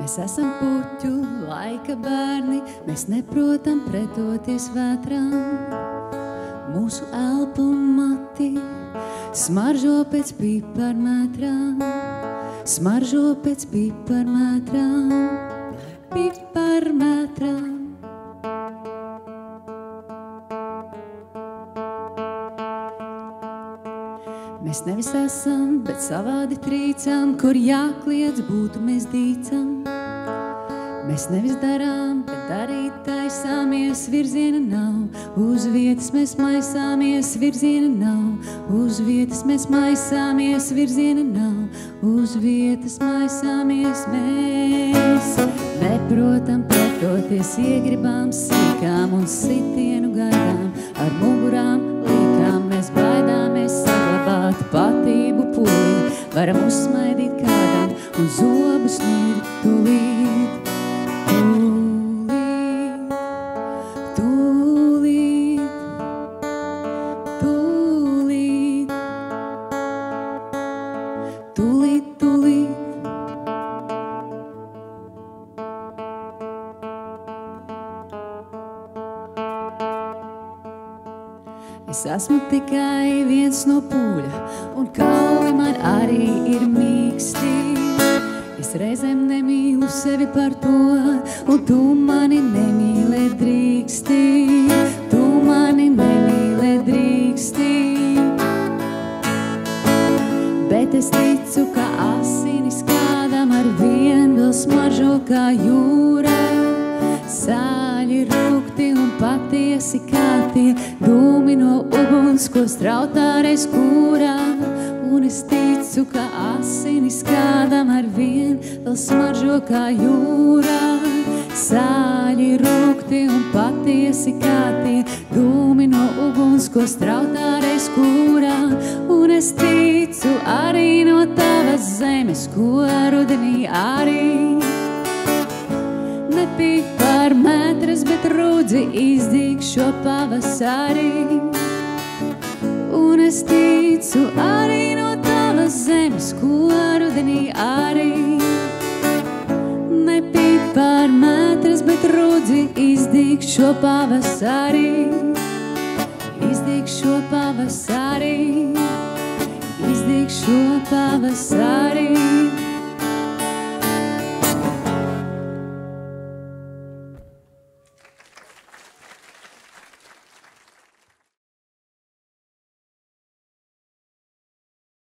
Mēs esam puķu laika bērni, mēs neprotam pretoties vētrām. Mūsu elpu un mati smaržo pēc piparmētrām, smaržo pēc piparmētrām, piparmētrām. Mēs nevis esam, bet savādi trīcam, kur jākliedz būtu mēs dīcam. Mēs nevis darām, bet darīt taisāmies, virziena nav. Uz vietas mēs maisāmies, virziena nav. Uz vietas mēs maisāmies, virziena nav. Uz vietas maisāmies mēs. Neprotam pretoties, iegribām sīkām un sitienu gaidām. Ar mugurām līkām mēs baidāmies saglabāt patību pūlī. Varam uzsmaidīt kādam un zobus ņirt tūlīt. Es esmu tikai viens no pūļa, un kauli man arī ir mīksti. Es reizēm nemīlu sevi par to, un tu mani nemīlē drīksti. Tu mani nemīlē drīksti. Bet es ticu, ka asinis kādam ar vien vēl smaržo kā jūra. Sāļi rūgti un patiesi kā tie dūmi no uguns, ko strautā reiz kūrā. Un es ticu, ka asinis kādam ar vien vēl smaržo kā jūrā. Sāļi rūgti un patiesi kā tie dūmi no uguns, ko strautā reiz kūrā. Un es ticu arī no tavas zemes, ko rudenī arī ne piparmētras, bet rudzi izdīg šo pavasarī. Un es ticu arī no tavas zemes, ko rudenī arī ne piparmētras, bet rudzi izdīg šo pavasarī. Izdīg šo pavasarī, izdīg šo pavasarī.